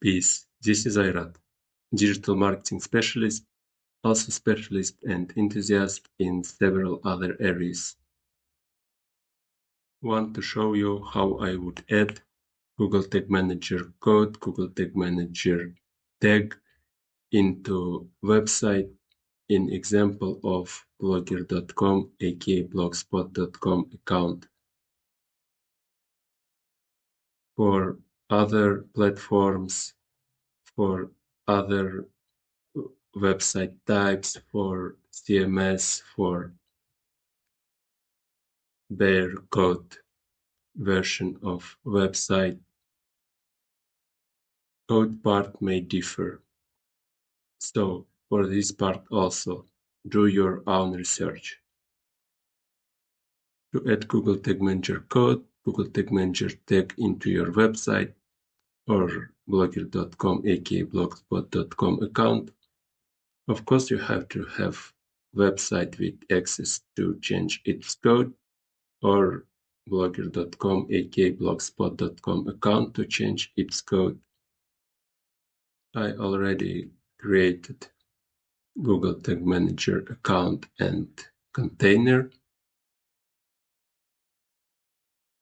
Peace. This is Ayrat, digital marketing specialist, also specialist and enthusiast in several other areas. Want to show you how I would add Google Tag Manager code, Google Tag Manager tag into website in example of blogger.com aka blogspot.com account. For other platforms, for other website types, for CMS, for bare code version of website, code part may differ. So for this part also, do your own research. To add Google Tag Manager code, Google Tag Manager tag into your website or blogger.com aka blogspot.com account, of course you have to have website with access to change its code, or blogger.com aka blogspot.com account to change its code. I already created Google Tag Manager account and container.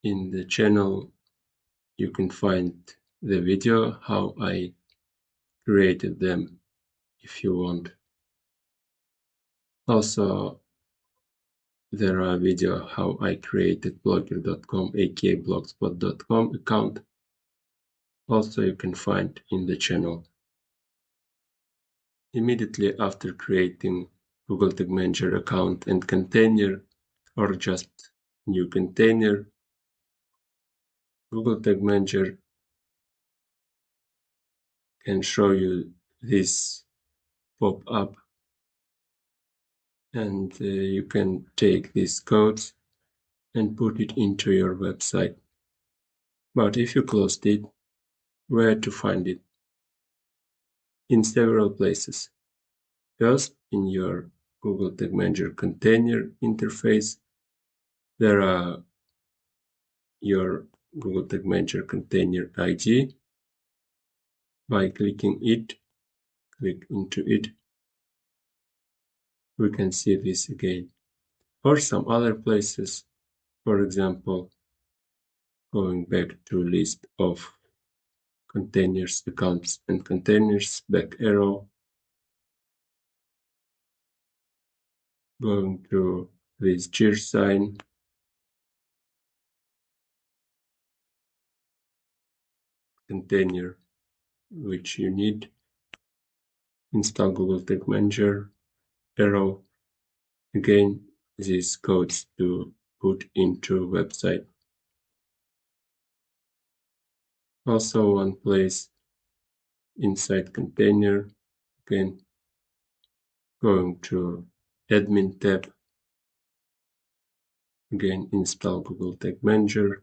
In the channel you can find the video how I created them if you want. Also there are video how I created blogger.com aka blogspot.com account. Also you can find in the channel. Immediately after creating Google Tag Manager account and container, or just new container, Google Tag Manager can show you this pop-up, and you can take these codes and put it into your website. But if you closed it, where to find it? In several places. First, in your Google Tag Manager container interface, there are your Google Tag Manager container ID. By clicking it, click into it, we can see this again. Or some other places, for example, going back to list of containers, accounts and containers, back arrow, going to this gear sign, container which you need, install Google Tag Manager, arrow, again these codes to put into website. Also one place inside container, again going to admin tab, again install Google Tag Manager,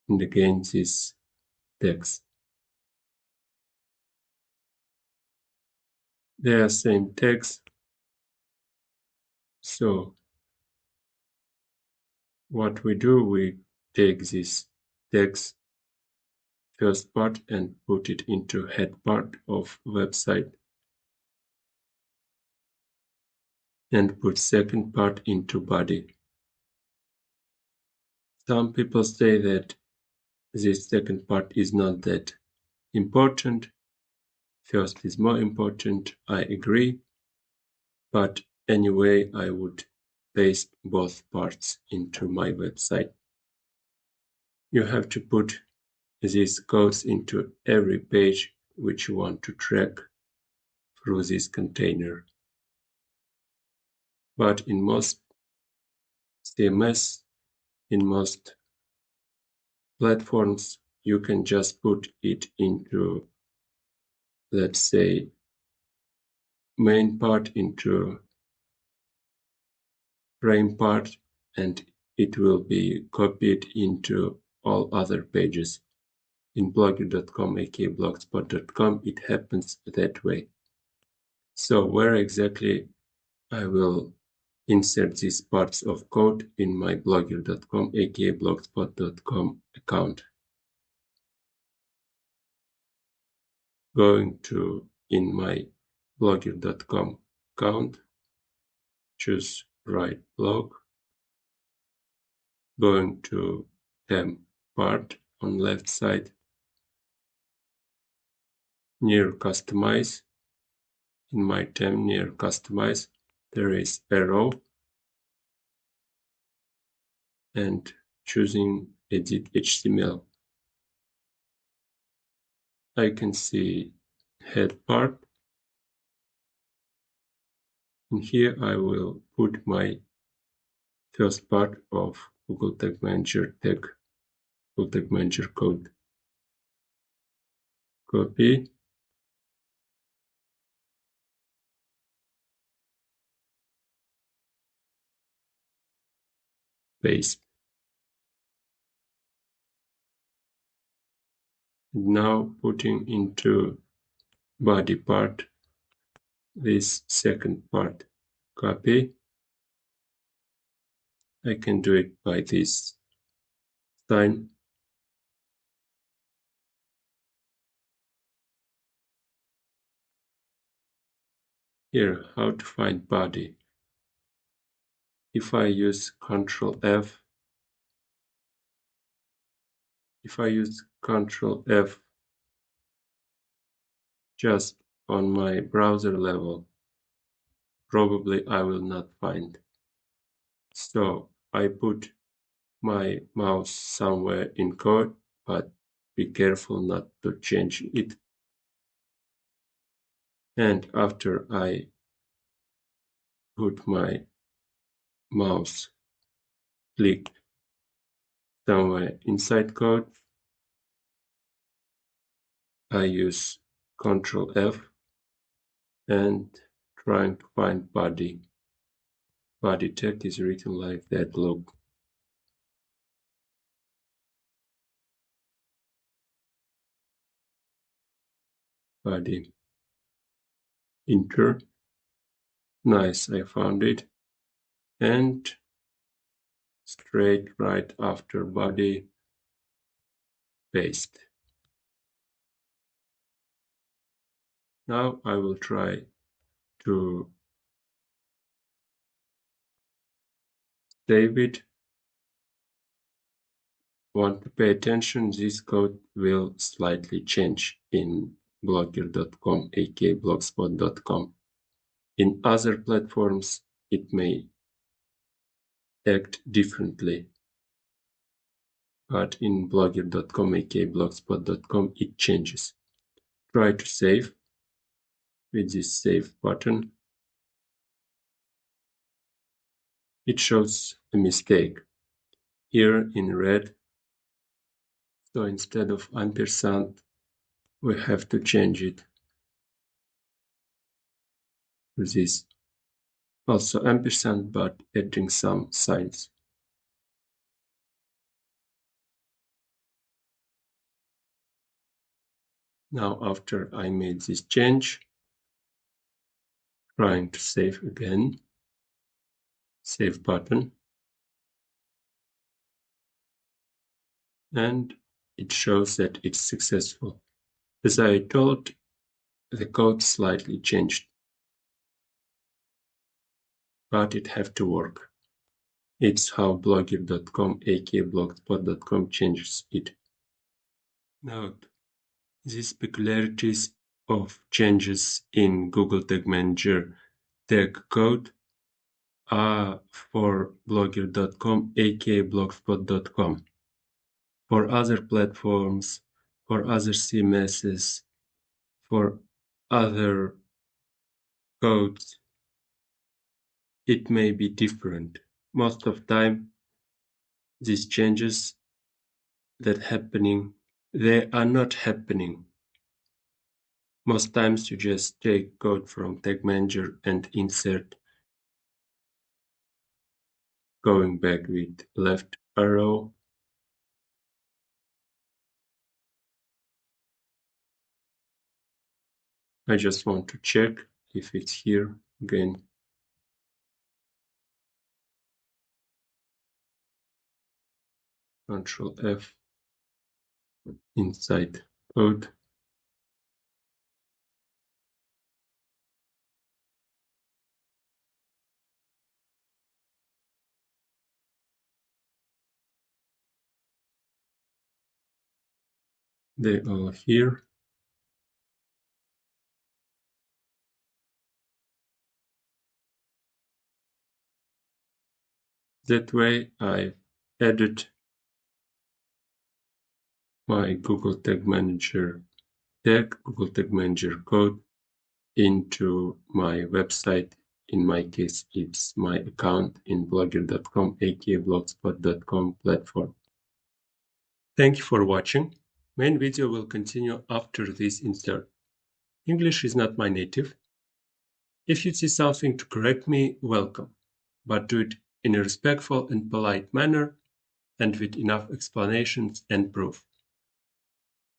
and again this text. They are same text, so what we do, we take this text first part and put it into head part of website, and put second part into body. Some people say that this second part is not that important. First is more important, I agree, but anyway I would paste both parts into my website. You have to put these codes into every page which you want to track through this container. But in most CMS, in most platforms, you can just put it into, let's say, main part, into frame part, and it will be copied into all other pages. In blogger.com aka blogspot.com it happens that way. So where exactly I will insert these parts of code in my blogger.com aka blogspot.com account? going to in my blogger.com account, choose write blog, going to theme part on left side, near customize. In my theme near customize, there is arrow and choosing edit HTML. I can see head part, and here I will put my first part of Google Tag Manager tag, Google Tag Manager code. Copy, paste. And now putting into body part this second part. Copy. I can do it by this sign. Here, how to find body. If I use Ctrl F, just on my browser level, probably I will not find. So I put my mouse somewhere in code, but be careful not to change it. And after I put my mouse click somewhere inside code, I use Ctrl F and trying to find body. Body tag is written like that, look. Body. Enter. Nice, I found it. And straight right after body, paste. Now I will try to save it. Want to pay attention, this code will slightly change in blogger.com, aka blogspot.com. In other platforms, it may act differently, but in blogger.com, aka blogspot.com, it changes. Try to save with this save button. It shows a mistake here in red. So instead of ampersand, we have to change it to this. Also ampersand, but adding some signs. Now after I made this change, trying to save again, save button, and it shows that it's successful. As I told, the code slightly changed, but it have to work. It's how blogger.com, aka blogspot.com changes it. Note, these peculiarities of changes in Google Tag Manager tag code are for blogger.com, aka blogspot.com. For other platforms, for other CMSs, for other codes, it may be different. Most of the time, these changes that happening, they are not happening. Most times you just take code from Tag Manager and insert, going back with left arrow. I just want to check if it's here again. Ctrl F inside code. They are here. That way I added my Google Tag Manager tag, Google Tag Manager code into my website. In my case, it's my account in blogger.com, aka blogspot.com platform. Thank you for watching. Main video will continue after this insert. English is not my native. If you see something to correct me, welcome, but do it in a respectful and polite manner and with enough explanations and proof.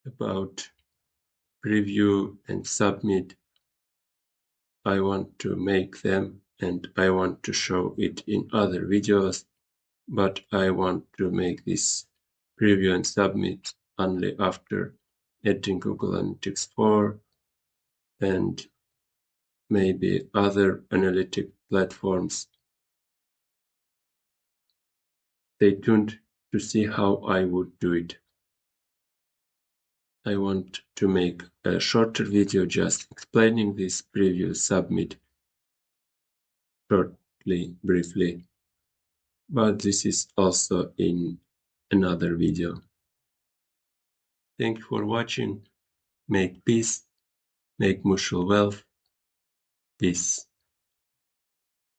About preview and submit, I want to make them and I want to show it in other videos, but I want to make this preview and submit only after adding Google Analytics 4 and maybe other analytic platforms. Stay tuned to see how I would do it. I want to make a shorter video just explaining this preview submit shortly, briefly, but this is also in another video. Thank you for watching. Make peace, make mutual wealth. Peace.